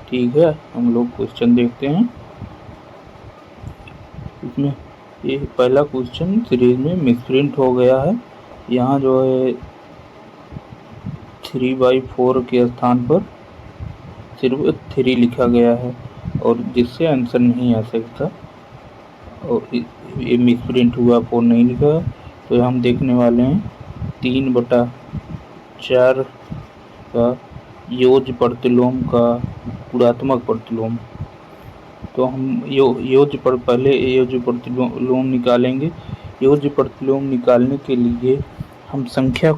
ठीक है, हम लोग क्वेश्चन देखते हैं। इसमें ये पहला क्वेश्चन सीरीज में मिसप्रिंट हो गया है। यहाँ जो है 3/4 के स्थान पर सिर्फ 3 लिखा गया है और जिससे आंसर नहीं आ सकता, और ये मिसप्रिंट हुआ, 4 नहीं लिखा है। तो हम देखने वाले हैं 3/4 का योज्य प्रतिलोम का गुणात्मक प्रतिलोम। तो हम पहले योज्य प्रतिलोम निकालेंगे। योज्य प्रतिलोम निकालने के लिए हम संख्या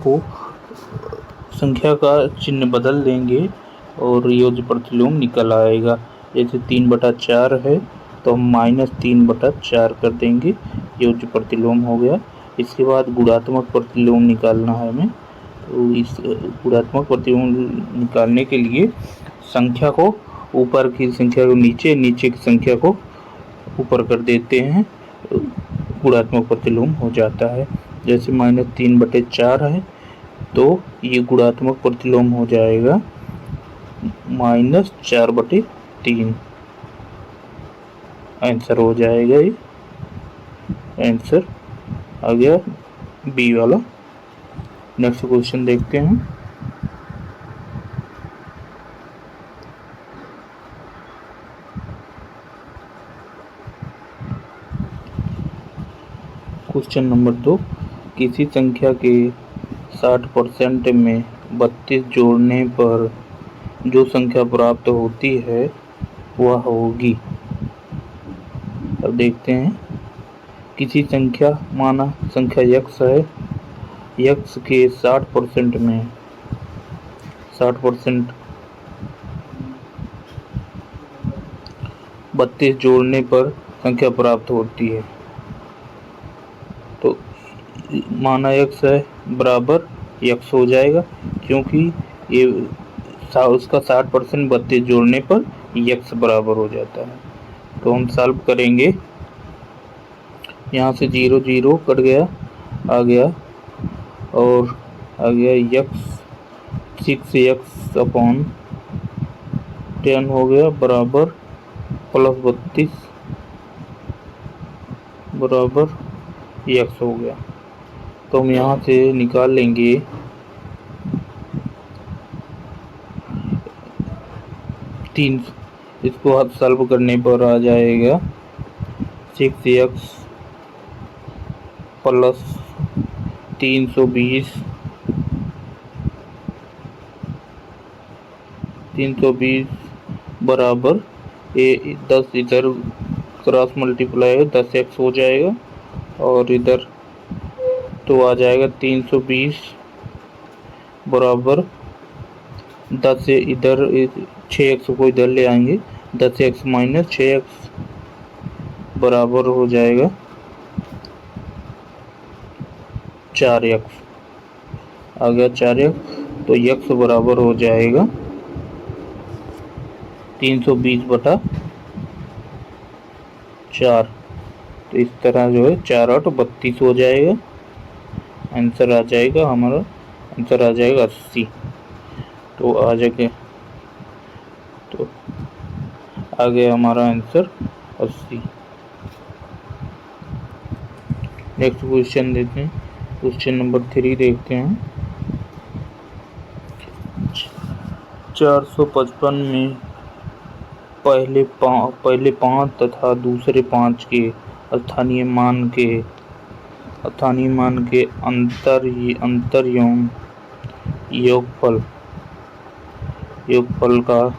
का चिन्ह बदल देंगे और योज्य प्रतिलोम निकल आएगा। जैसे 3/4 है तो हम -3/4 कर देंगे, योज्य प्रतिलोम हो गया। इसके बाद गुणात्मक प्रतिलोम निकालना है हमें। तो इस गुणात्मक प्रतिलोम निकालने के लिए संख्या को ऊपर की संख्या को नीचे, नीचे की संख्या को ऊपर कर देते हैं, गुणात्मक प्रतिलोम हो जाता है। जैसे -3/4 है तो ये गुणात्मक प्रतिलोम हो जाएगा -4/3। आंसर हो जाएगा, ये आंसर आ गया बी वाला। नेक्स्ट क्वेश्चन देखते हैं। क्वेश्चन नंबर 2, किसी संख्या के 60% में 32 जोड़ने पर जो संख्या प्राप्त होती है वह होगी। अब देखते हैं, किसी संख्या, माना संख्या x है, x के 60% में 60% 32 जोड़ने पर संख्या प्राप्त होती है। तो माना x है बराबर x हो जाएगा, क्योंकि ये उसका 60% 32 जोड़ने पर x बराबर हो जाता है। तो हम सॉल्व करेंगे, यहाँ से 0 0 कट गया, आ गया और आ गया x 6x/10 हो गया बराबर +32 बराबर x हो गया। तो हम यहाँ से निकाल लेंगे 3, इसको आप सॉल्व करने पर आ जाएगा 6x + 320 बराबर, ये 10 इधर क्रॉस मल्टीप्लाई है 10x हो जाएगा, और इधर तो आ जाएगा 320 बराबर 10 से इधर 6x को इधर ले आएंगे, 10x - 6x बराबर हो जाएगा 4x। आ गया 4x, तो x बराबर हो जाएगा 320/4। तो इस तरह जो है 4 8 32 हो जाएगा। आंसर आ जाएगा हमारा, आंसर आ जाएगा 80। तो आ जाएगा, तो आ गया हमारा आंसर 80। नेक्स्ट क्वेश्चन देखते हैं, क्वेश्चन नंबर 3 देखते हैं। 455 में पहले 5 तथा दूसरे 5 के स्थानीय मान के अंतर योगफल का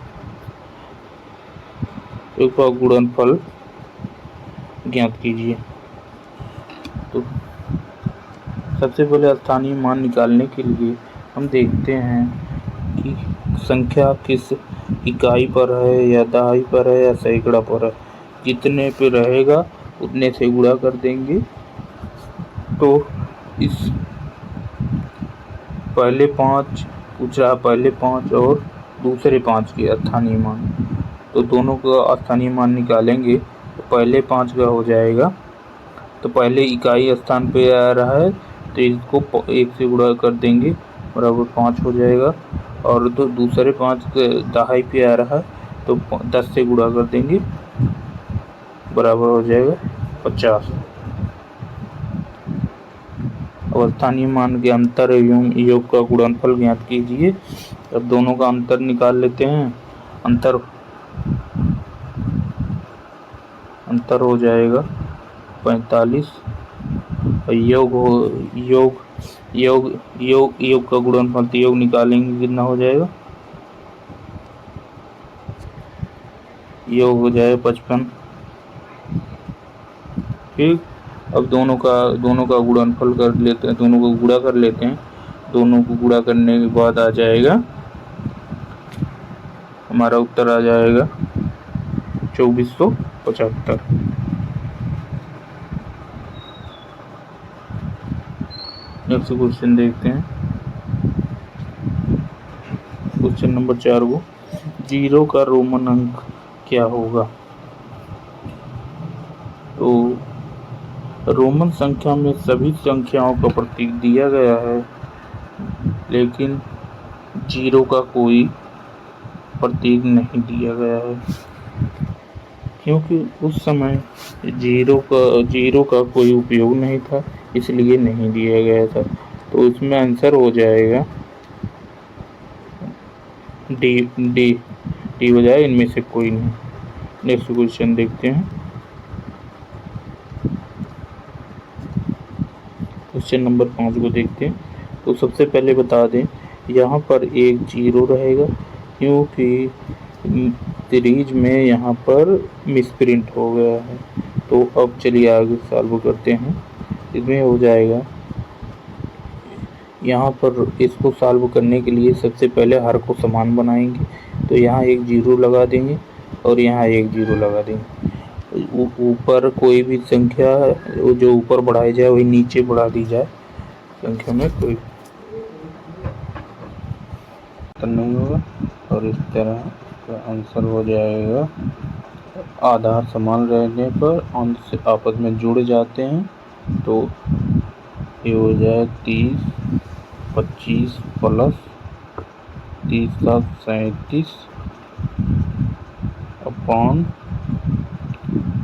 गुणनफल ज्ञात कीजिए। तो सबसे पहले स्थानीय मान निकालने के लिए हम देखते हैं कि संख्या किस इकाई पर है, या दहाई पर है, या सैकड़ा पर है। जितने पे रहेगा उतने से गुणा कर देंगे। तो इस पहले 5 पूछ रहा, पहले 5 और दूसरे 5 के स्थानीय मान, तो दोनों का स्थानीय मान निकालेंगे। तो पहले 5 का हो जाएगा, तो पहले इकाई स्थान पे आ रहा है तो इसको 1 से गुणा कर देंगे, बराबर 5 हो जाएगा। और तो दूसरे 5 के दहाई पे आ रहा है तो 10 से गुणा कर देंगे, बराबर हो जाएगा 50। अब स्थानीय मान के अंतर एवं योग का गुणनफल ज्ञात कीजिए। अब दोनों का अंतर निकाल लेते हैं। अंतर हो जाएगा 45। योग का गुणनफल, तो योग निकालेंगे कितना हो जाएगा, योग हो जाएगा 55। ठीक। अब दोनों का गुणनफल कर लेते हैं, दोनों को गुणा कर लेते हैं। दोनों को गुणा करने के बाद आ जाएगा, हमारा उत्तर आ जाएगा 2475। नेक्स्ट क्वेश्चन देखते हैं। क्वेश्चन नंबर 4 को, 0 का रोमन अंक क्या होगा। तो रोमन संख्या में सभी संख्याओं का प्रतीक दिया गया है, लेकिन 0 का कोई प्रतीक नहीं दिया गया है, क्योंकि उस समय 0 का कोई उपयोग नहीं था, इसलिए नहीं दिया गया था। तो इसमें आंसर हो जाएगा डी हो जाए, इनमें से कोई नहीं। नेक्स्ट क्वेश्चन देखते हैं। क्वेश्चन नंबर 5 को देखते हैं। तो सबसे पहले बता दें, यहाँ पर एक 0 रहेगा, क्योंकि सीरीज में यहाँ पर मिसप्रिंट हो गया है। तो अब चलिए आगे सॉल्व करते हैं। इसमें हो जाएगा, यहाँ पर इसको सॉल्व करने के लिए सबसे पहले हर को समान बनाएंगे। तो यहाँ एक 0 लगा देंगे और यहाँ एक 0 लगा देंगे। ऊपर कोई भी संख्या जो ऊपर बढ़ाई जाए वही नीचे बढ़ा दी जाए, संख्या में कोई नहीं होगा। और इस तरह का आंसर हो जाएगा, आधार समान रहने पर अंश आपस में जुड़ जाते हैं। तो ये हो जाए 30, 25 प्लस 30 7 37 अपॉन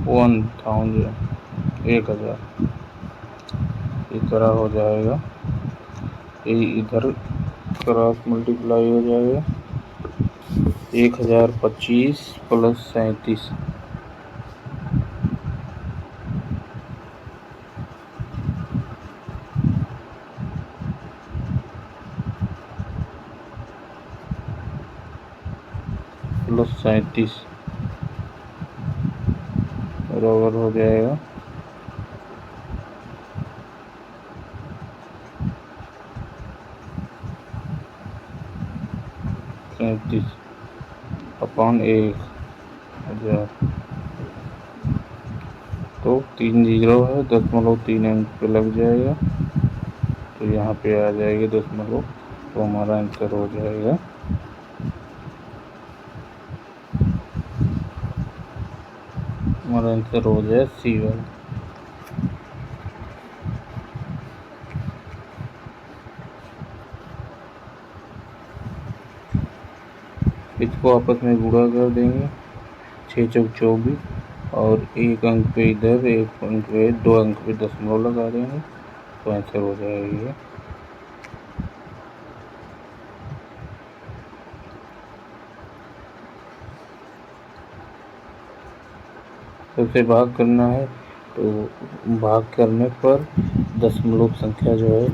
1000। इस तरह हो जाएगा, ये इधर क्रॉस मल्टीप्लाई हो जाएगा, 1025 प्लस 37। प्लस 37 बराबर हो जाएगा 37 अपॉन 1000। तो 3 0 है, 0.3 अंक पे लग जाएगा। तो यहाँ पे आ जाएगी 0.। तो हमारा आंसर हो जाएगा C वाला। इसको आपस में गुणा कर देंगे, 6 चौक 24, और एक अंक पे इधर, एक अंक पे, 2 अंक पे दशमलव लगा देंगे। तो आंसर हो जाएगी सबसे भाग करना है। तो भाग करने पर दशमलव संख्या जो है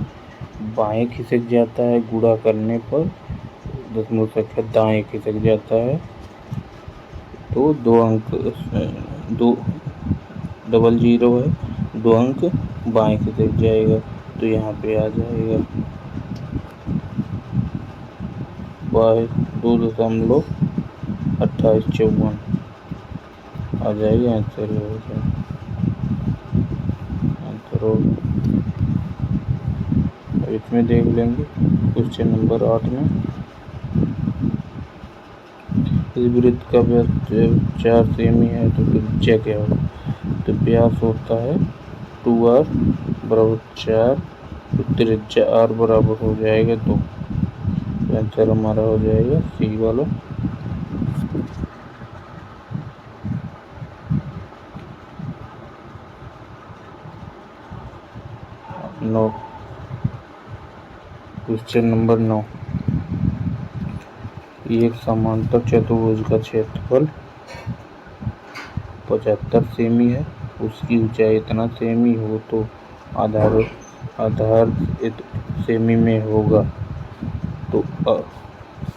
बाएं खिसक जाता है, गुणा करने पर दशमलव संख्या दाएं खिसक जाता है। तो 2 अंक 2 00 है, 2 अंक बाएं खिसक जाएगा। तो यहाँ पे आ जाएगा 2.2854 आ जाएगी। आंसर हो जाएगा, आंसर हो। इसमें देख लेंगे क्वेश्चन नंबर 8 में, इस वृत्त का व्यास 4 सेमी है, तो त्रिज्या क्या होगा। तो व्यास होता है 2r बराबर 4, तो त्रिज्या r बराबर हो जाएगा 2। आंसर हमारा हो जाएगा C वाला। 9। क्वेश्चन नंबर 9, एक समांतर चतुर्भुज का क्षेत्रफल 75 सेमी है, उसकी ऊंचाई इतना सेमी हो तो आधार सेमी में होगा। तो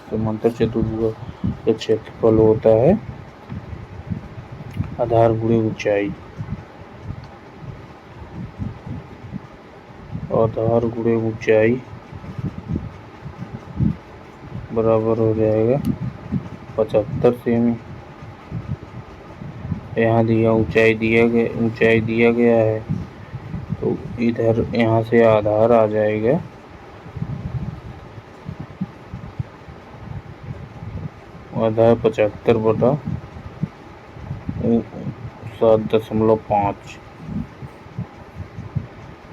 समांतर चतुर्भुज का क्षेत्रफल होता है आधार गुणे ऊंचाई। आधार गुणे ऊंचाई बराबर हो जाएगा 75 सेमी। यहाँ ऊंचाई दिया गया है, तो इधर यहाँ से आधार आ जाएगा आधार 75 बटा 7.5।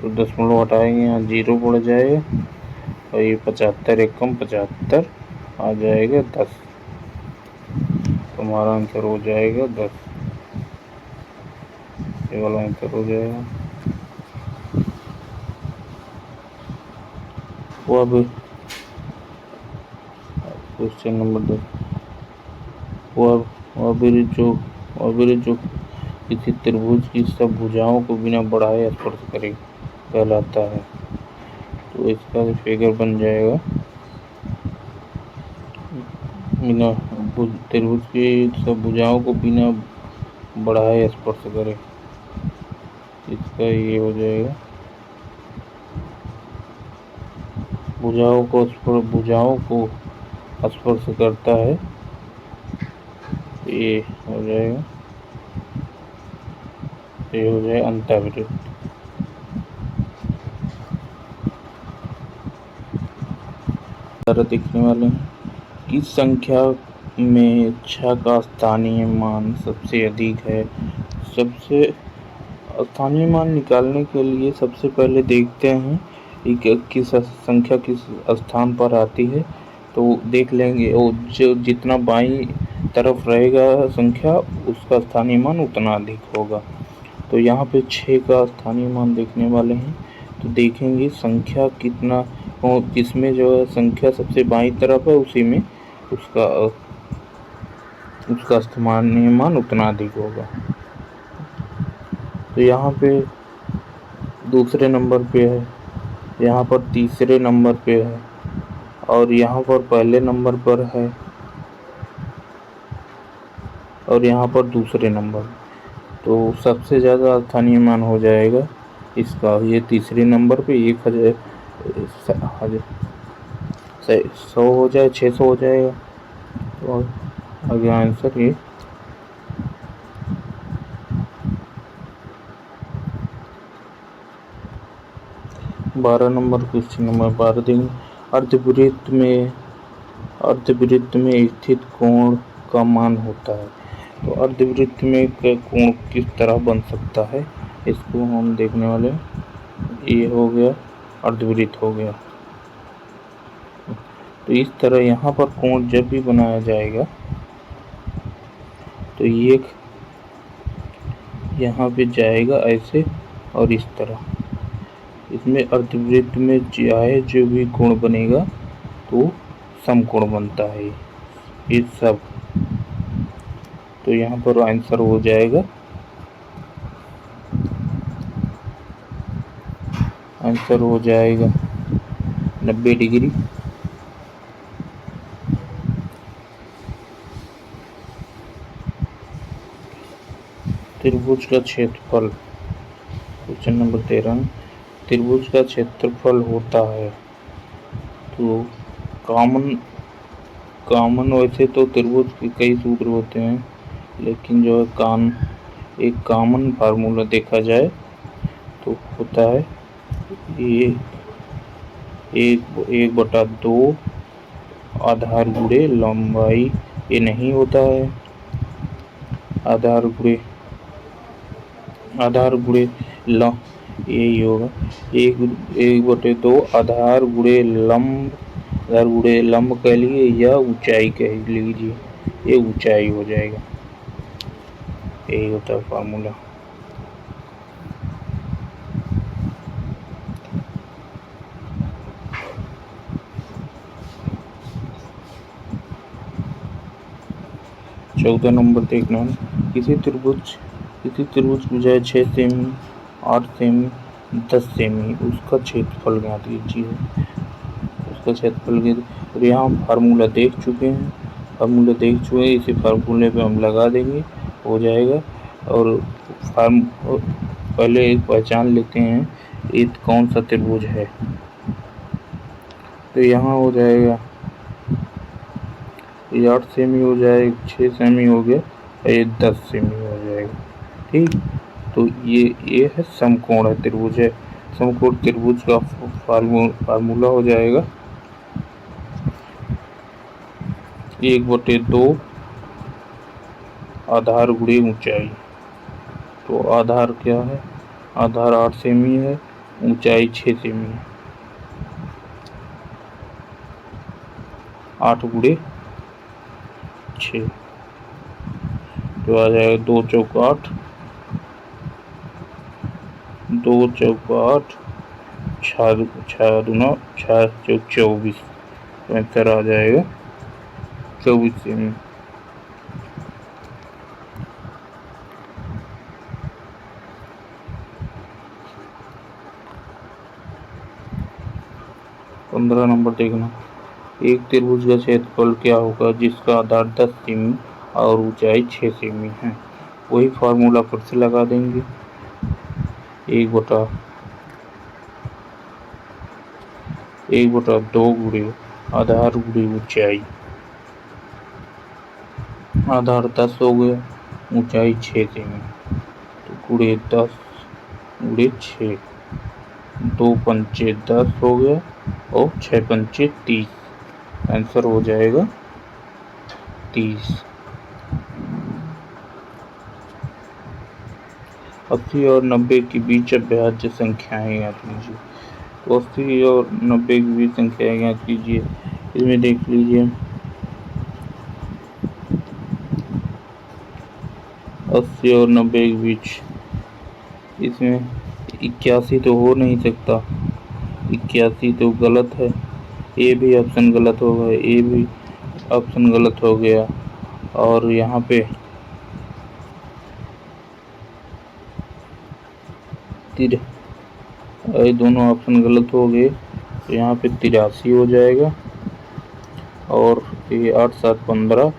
तो दशमलव हटाएंगे, यहाँ 0 बढ़ जाएगा और ये 75 एकम 75 आ जाएगा 10। तो हमारा आंसर हो जाएगा 10। ये वाला आंसर हो जाएगा। वो अब क्वेश्चन नंबर 2, वो जो किसी त्रिभुज की सब भुजाओं को बिना बढ़ाए स्पर्श करे कहलाता है। तो इसका फिगर बन जाएगा बिना त्रिभुज की सब भुजाओं को बिना बढ़ाए स्पर्श करे, इसका ये हो जाएगा भुजाओं को स्पर्श करता है, ये हो जाएगा अंतःवृत्त। देखने वाले हैं, किस संख्या में 6 का स्थानीय मान सबसे अधिक है। सबसे स्थानीय मान निकालने के लिए सबसे पहले देखते हैं किस संख्या किस स्थान पर आती है। तो देख लेंगे, और जो जितना बाईं तरफ रहेगा संख्या, उसका स्थानीय मान उतना अधिक होगा। तो यहाँ पे 6 का स्थानीय मान देखने वाले हैं। तो देखेंगे संख्या कितना, जिसमें जो है संख्या सबसे बाईं तरफ है, उसी में उसका स्थानीय मान उतना अधिक होगा। तो यहाँ पे दूसरे नंबर पे है, यहाँ पर तीसरे नंबर पे है, और यहाँ पर पहले नंबर पर है, और यहाँ पर दूसरे नंबर। तो सबसे ज़्यादा स्थानीय मान हो जाएगा इसका, ये तीसरे नंबर पे 100 हो जाए, 600 हो जाएगा। तो आगे आंसर ये 12 नंबर क्वेश्चन नंबर 12 देंगे। अर्धवृत्त में स्थित कोण का मान होता है। तो अर्धवृत्त में कोण किस तरह बन सकता है, इसको हम देखने वाले हैं। ये हो गया अर्धवृत्त हो गया। तो इस तरह यहाँ पर कोण जब भी बनाया जाएगा तो ये यहाँ पे जाएगा ऐसे और इस तरह। इसमें अर्धवृत्त में चाहे जो भी कोण बनेगा तो समकोण बनता है ये सब। तो यहाँ पर आंसर हो जाएगा 90 डिग्री। त्रिभुज का क्षेत्रफल, क्वेश्चन नंबर 13, त्रिभुज का क्षेत्रफल होता है। तो कॉमन वैसे तो त्रिभुज के कई सूत्र होते हैं, लेकिन जो है एक कॉमन फार्मूला देखा जाए तो होता है ये 1/2 आधार गुणे लंबाई। ये नहीं होता है आधार गुणे यही होगा 1/2 आधार गुणे लंब कह लीजिए या ऊंचाई कह लीजिए, ये ऊंचाई हो जाएगा। यही होता है फार्मूला। 14 नंबर देखना है, किसी त्रिभुज की बजाय 6 सेमी, 8 सेमी, 10 सेमी उसका क्षेत्रफल ज्ञात कीजिए। उसका क्षेत्रफल के और यहाँ हम फार्मूला देख चुके हैं, इसी फार्मूले पे हम लगा देंगे, हो जाएगा। और पहले एक पहचान लेते हैं ये कौन सा त्रिभुज है। तो यहाँ हो जाएगा 8 सेमी हो जाएगा, 6 सेमी हो गया, ये 10 सेमी हो जाएगा। ठीक, तो ये है समकोण है, त्रिभुज है। समकोण त्रिभुज का फार्मूला हो जाएगा 1/2 आधार गुणे ऊंचाई। तो आधार क्या है, आधार 8 सेमी है, ऊंचाई 6 सेमी है। 8 गुणे 6 तो आ जाएगा 2 चौक 8, 2 चौक 8, 6 दूना 6 चौक 24, आंसर आ जाएगा 24 सेमी। पंद्रह नंबर देखना, एक त्रिभुज का क्षेत्रफल क्या होगा जिसका आधार 10 सेमी और ऊंचाई 6 सेमी है। वही फार्मूला फिर से लगा देंगे, 1/2 गुणे आधार गुणे ऊंचाई। आधार 10 हो गया, ऊंचाई 6 सेमी, तो गुणे 10 गुणे 6, 2 पंचे 10 हो गया और 6 पंचे 30, आंसर हो जाएगा 30। 80 और 90 के बीच अभेद्य संख्याएं ज्ञात कीजिए। तो 80 और 90 के बीच संख्याएं ज्ञात कीजिए। इसमें देख लीजिए 80 और 90 के बीच, इसमें 81 तो हो नहीं सकता, 81 तो गलत है, ये भी ऑप्शन गलत होगा, ये भी ऑप्शन गलत हो गया। और यहाँ पे दोनों ऑप्शन गलत हो गए, तो यहाँ पे 83 हो जाएगा। और ये 8 7 15,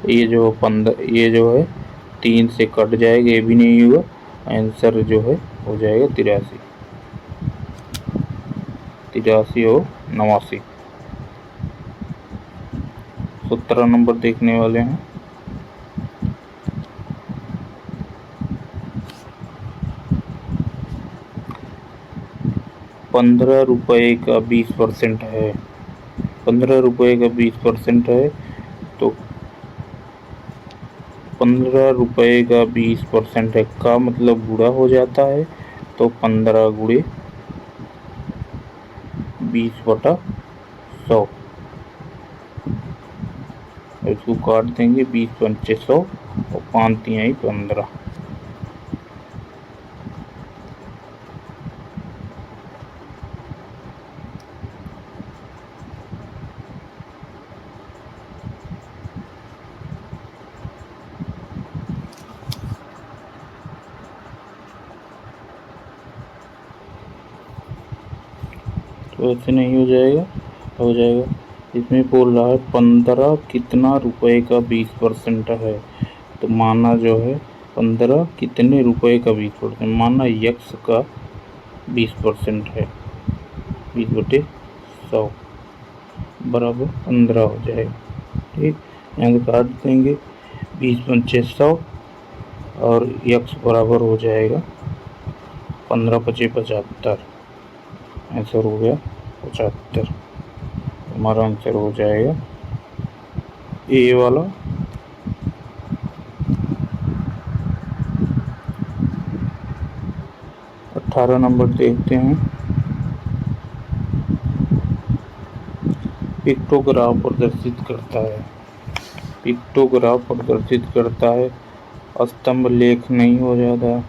ये जो है 3 से कट जाएगा, ये भी नहीं हुआ, आंसर जो है हो जाएगा 83 और 89। 17 नंबर देखने वाले हैं, ₹15 का 20% है। 15 रुपये का 20% है, तो 15 रुपये का 20% है का मतलब गुणा हो जाता है, तो 15 गुणे 20/100, इसको काट देंगे, 20 पंचे 100 और 5 तिहाई 15। तो ऐसे नहीं हो जाएगा, हो जाएगा। इसमें बोल रहा है 15 कितना रुपए का 20% है, तो माना जो है 15 कितने रुपए का 20%, माना यक्स का 20% है, 20/100 बराबर 15 हो जाएगा। ठीक, यहाँ से काट देंगे, 20 पंचे 100 और यक्स बराबर हो जाएगा 15 पचे 75, आंसर हो गया 75। हमारा आंसर हो जाएगा ए वाला। 18 नंबर देखते हैं, पिक्टोग्राफ प्रदर्शित करता है, स्तंभ लेख नहीं हो जाता,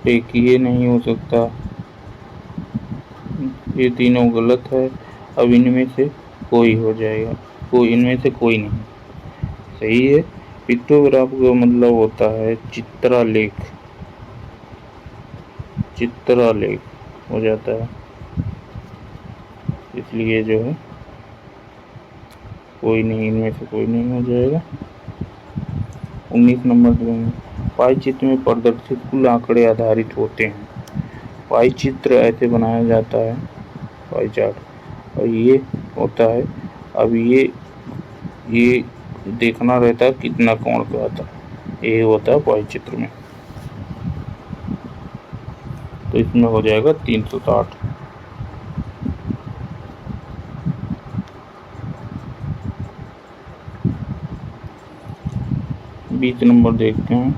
रेखीय नहीं हो सकता, ये तीनों गलत है। अब इनमें से कोई हो जाएगा, इनमें से कोई नहीं सही है, पिक्टोग्राफ का मतलब होता है चित्रालेख, चित्रालेख हो जाता है, इसलिए जो है कोई नहीं, इनमें से कोई नहीं हो जाएगा। 19 नंबर देंगे। पाई चित्र में प्रदर्शित कुल आंकड़े आधारित होते हैं। पाई चित्र ऐसे बनाया जाता है, पाई चार्ट, और ये होता है, अब ये देखना रहता है कितना कोण का आता है, ये होता है पाई चित्र में। तो इसमें हो जाएगा 360। 20 नंबर देखते हैं।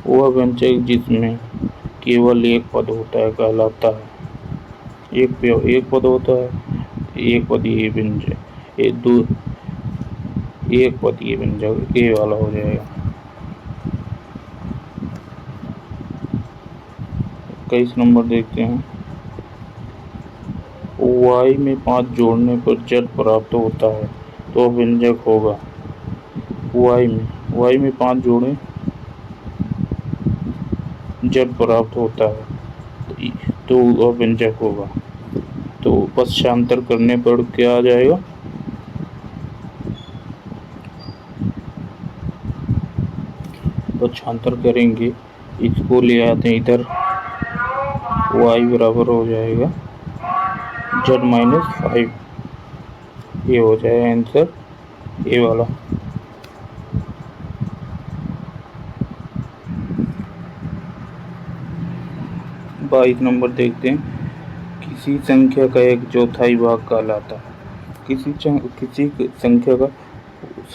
वह व्यंजक जिसमें केवल एक पद होता है कहलाता है, एक पद होता है, एक पद ये व्यंजक, एक पद ये व्यंजक, ये वाला हो जाएगा। 21 नंबर देखते हैं। वाई में 5 जोड़ने पर z प्राप्त होता है तो व्यंजक होगा। वाई में 5 जोड़े z प्राप्त होता है तो वह व्यंजक होगा। तो पश्चांतर करने पर क्या आ जाएगा, पश्चांतर करेंगे, इसको ले आते हैं इधर, y बराबर हो जाएगा z-5, ये हो जाएगा आंसर, ये वाला। 22 नंबर देखते हैं। किसी संख्या का एक चौथाई भाग कहलाता है। किसी संख्या का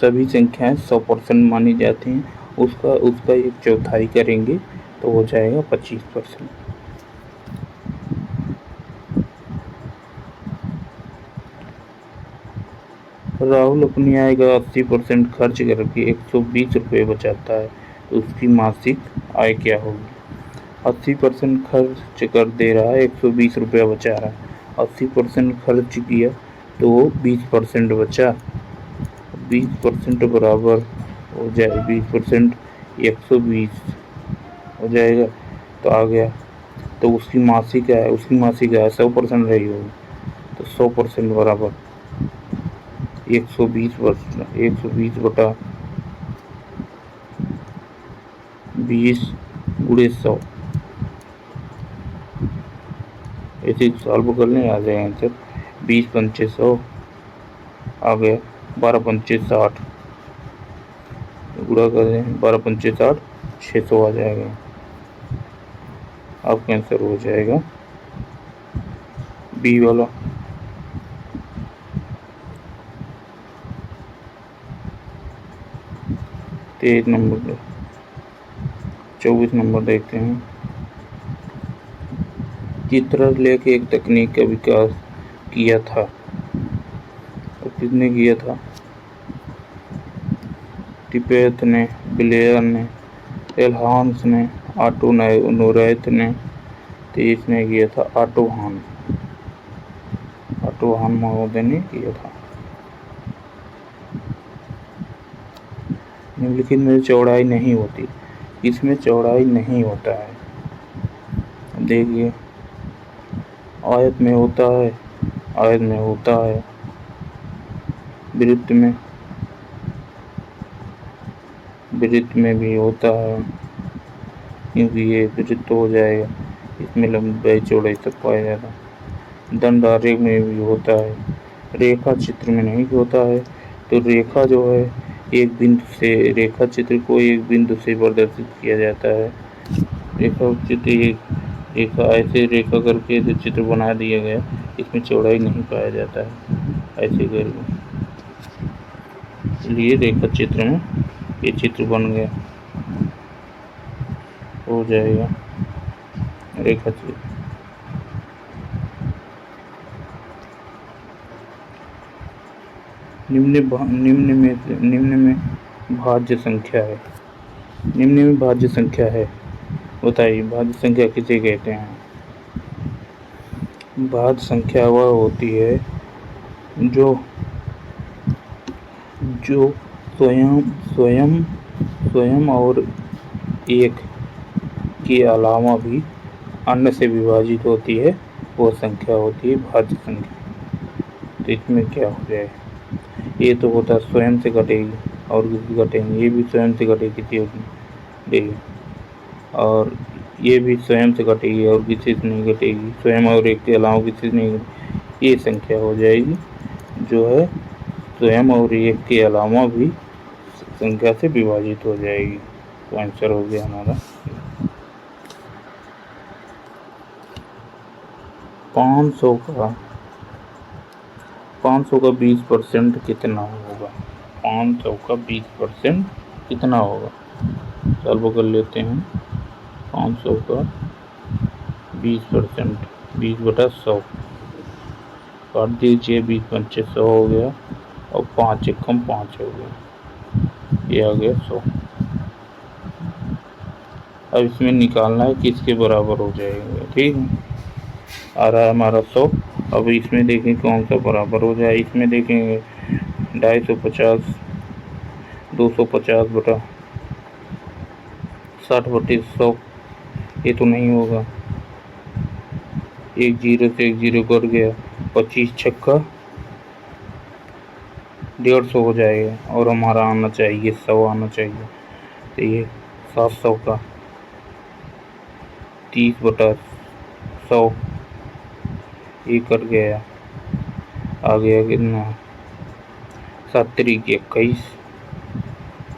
सभी संख्याएं 100% मानी जाती हैं, उसका एक चौथाई करेंगे तो हो जाएगा 25%। राहुल अपनी आय का 80% खर्च करके 120 रुपये बचाता है तो उसकी मासिक आय क्या होगी। 80% खर्च कर दे रहा है, 120 रुपया बचा रहा है। 80% खर्च किया तो 20% बचा, 20% बराबर हो जाए 20% 120 हो जाएगा, तो आ गया। तो उसकी मासिक आय 100% रही होगी, तो 100% बराबर 120 बटा 20 गुणे 100, ऐसे सॉल्व कर लें, आ जाएगा आंसर 20 पंचे 100 आ गया, 12 पंचे 60 गुणा कर दें, 12 पंचे 60 600 आ जाएगा। आपका आंसर हो जाएगा बी वाला। 23 नंबर 24 नंबर देखते हैं। चित्रलेख एक तकनीक का विकास किया था, तो किसने किया था, टिपेथ ने, ब्लेयर ने, एल्हांस ने, ऑटो नोरेथ ने, तो इसने किया था ऑटो हान महोदय ने किया था। निम्नलिखित में चौड़ाई नहीं होती, इसमें चौड़ाई नहीं होता है, देखिए आयत में होता है, आयत में होता है, वृत्त में भी होता है, क्योंकि ये वृत्त हो जाएगा, इसमें लंबाई चौड़ाई सब पाया जाता है। दंड आरेख में भी होता है, रेखा चित्र में नहीं होता है। तो रेखा जो है एक बिंदु से, रेखा चित्र को एक बिंदु से प्रदर्शित किया जाता है। रेखा चित्र एक रेखा ऐसे रेखा करके जो चित्र बना दिया गया, इसमें चौड़ाई नहीं पाया जाता है ऐसे करके, इसलिए रेखा चित्र में ये चित्र बन गया, हो जाएगा रेखा चित्र। निम्न में भाज्य संख्या है, निम्न में भाज्य संख्या है, बताइए भाज्य संख्या किसे कहते हैं। भाज्य संख्या वह होती है जो स्वयं स्वयं स्वयं और एक के अलावा भी अन्य से विभाजित होती है वो संख्या होती है भाज्य संख्या। तो इसमें क्या हो जाए, ये तो होता है स्वयं से घटेगी और किसी घटेंगे, ये भी स्वयं से घटेगी किसी घटेगी, और ये भी स्वयं से घटेगी और किसी से नहीं घटेगी, स्वयं और एक के अलावा किसी से नहीं घटेगी। ये संख्या हो जाएगी जो है स्वयं और एक के अलावा भी संख्या से विभाजित हो जाएगी। तो आंसर हो गया हमारा 500 का 20% कितना होगा। 500 का 20% कितना होगा, सॉल्व कर लेते हैं। 500 का 20%, 20/100 काट दीजिए, 20 पंचे 100 हो गया और 5 एकम 5 हो गया, ये आ गया 100। अब इसमें निकालना है किसके बराबर हो जाएगा, ठीक है। आ रहा है हमारा 100। अब इसमें देखें कौन सा बराबर हो जाए, इसमें देखेंगे 250 250 बटा 60/100, ये तो नहीं होगा। एक जीरो से एक जीरो कट गया, 25 छक्का 150 हो जाएगा और हमारा आना चाहिए 100 आना चाहिए। तो ये 700 का 30/100, ये कट गया, आ गया कितना 7 तरीके 21,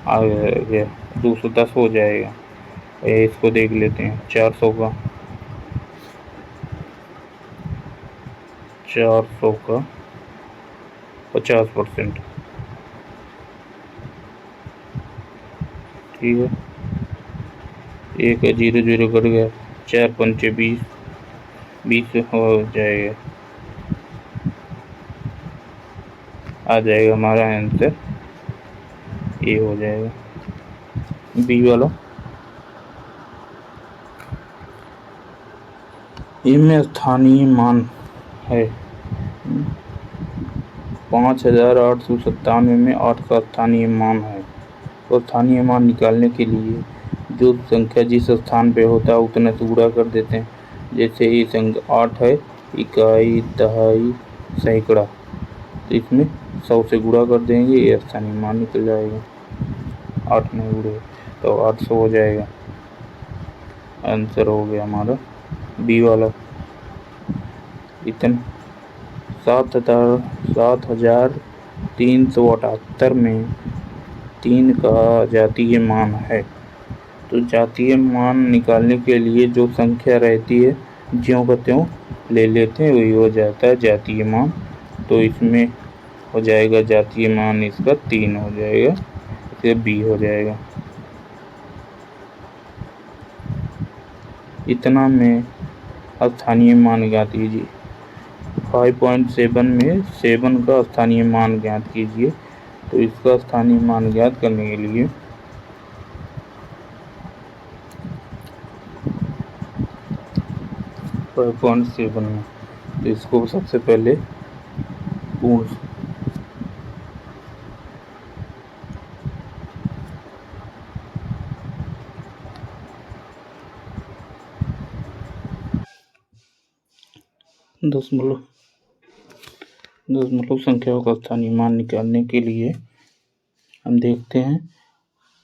आ गया 210 हो जाएगा। इसको देख लेते हैं 400 का 50%, ठीक है। एक 0 0 कट गया, 4 पंचे 20, 20 हो जाएगा, आ जाएगा हमारा आंसर, ये हो जाएगा बी वाला। इनमें स्थानीय मान है 5897 में 8 का स्थानीय मान है। तो स्थानीय मान निकालने के लिए जो संख्या जिस स्थान पे होता है उतने से गुणा कर देते हैं। जैसे ये संख्या 8 है, इकाई दहाई सैकड़ा, तो इसमें 100 से गुणा कर देंगे, ये स्थानीय मान निकल जाएगा। 8 में गुणे तो 800 हो जाएगा, आंसर हो गया हमारा बी वाला। इतने 7378 में 3 का जातीय मान है। तो जातीय मान निकालने के लिए जो संख्या रहती है ज्यों का त्यों ले लेते हैं, वही हो जाता है जातीय मान। तो इसमें हो जाएगा जातीय मान इसका 3 हो जाएगा, इसका बी हो जाएगा। इतना में स्थानीय मान ज्ञात कीजिए। 5.7 में 7 का स्थानीय मान ज्ञात कीजिए। तो इसका स्थानीय मान ज्ञात करने के लिए 5.7 में तो इसको सबसे पहले पूर्ण 10 संख्याओं का स्थानीय मान निकालने के लिए हम देखते हैं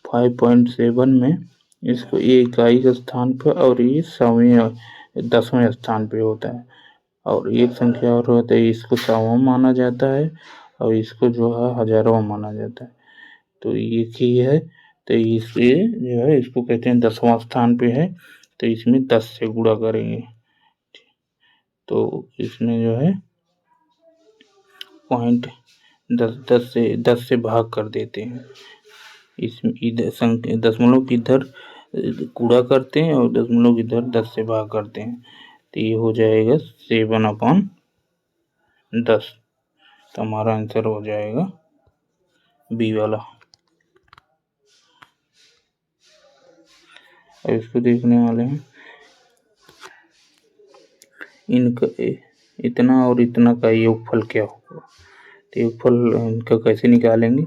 5.7 में इसको ये इकाई के स्थान पर और ये 10वें स्थान पे होता है, और एक संख्या और होता है इसको 100वां माना जाता है और इसको जो है 1000वां माना जाता है। तो एक ही है, तो इसे जो है इसको कहते हैं 10वां स्थान पे है, तो इसमें 10 से गुणा करेंगे। तो इसमें जो है पॉइंट 10 से भाग कर देते हैं। इसमें इधर दशमलव की इधर गुणा करते हैं और दशमलव इधर 10 से भाग करते हैं, तो ये हो जाएगा 7/10। तो हमारा आंसर हो जाएगा बी वाला। अब इसको देखने वाले हैं इनका इतना और इतना का योगफल क्या होगा। तो योगफल इनका कैसे निकालेंगे,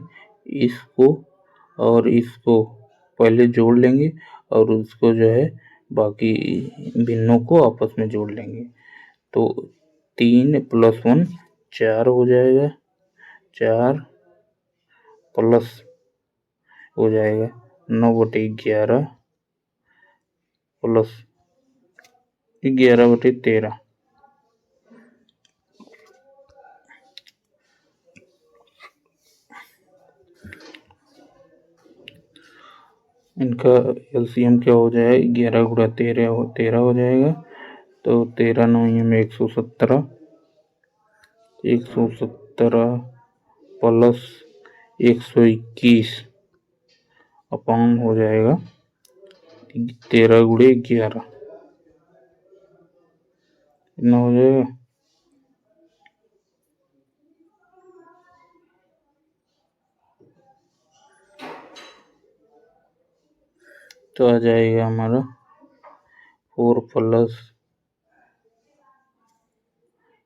इसको और इसको पहले जोड़ लेंगे और उसको जो है बाकी भिन्नों को आपस में जोड़ लेंगे। तो 3 + 1 4 हो जाएगा, 4 प्लस हो जाएगा 9/11 प्लस 11/13। इनका एलसीएम क्या हो जाएगा, 11 × 13 हो जाएगा। तो 13 × 9 = 117, 117 प्लस 121 अपान हो जाएगा 13 × 11, इतना हो जाएगा। तो आ जाएगा हमारा 4 प्लस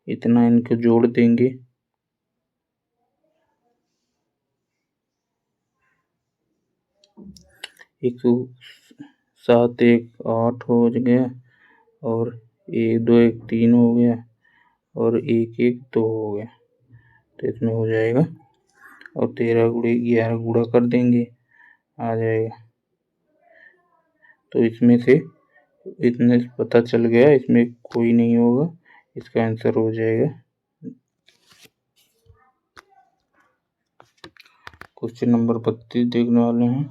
इतना, इनको जोड़ देंगे 107 1 8 हो गया और 1 2 1 3 हो गया और 1 1 2 हो गया। तो इसमें हो जाएगा और 13 × 11 गुणा कर देंगे, आ जाएगा। तो इसमें से इतने पता चल गया, इसमें कोई नहीं होगा, इसका आंसर हो जाएगा। क्वेश्चन नंबर 32 देखने वाले हैं।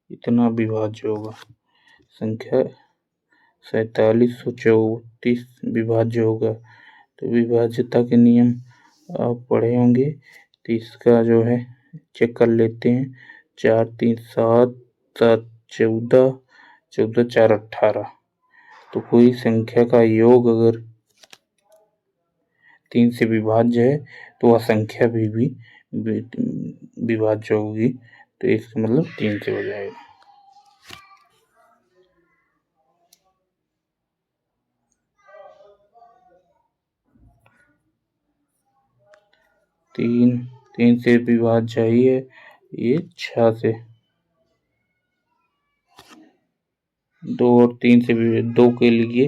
इतना विभाज्य होगा, संख्या 4734 विभाज्य होगा। तो विभाज्यता के नियम आप पढ़े होंगे, तो इसका जो है चेक कर लेते हैं। 4 3 7 7 14 14 4 18। तो कोई संख्या का योग अगर 3 से विभाज्य है तो वह संख्या भी विभाज्य होगी। तो इसका मतलब 3 से हो जाएगा। तीन से विभाज्य ही है ये 6 से, 2 और 3 से भी, 2 के लिए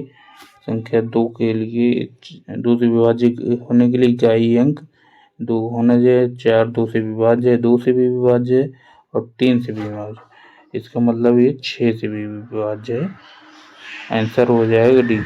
संख्या 2 के लिए 2 से विभाज्य होने के लिए क्या ही अंक 2 होना चाहिए। 4 2 से विभाज्य है, 2 से भी विभाज्य है और 3 से भी विभाज्य। इसका मतलब ये 6 से भी विभाज्य है। आंसर हो जाएगा डी।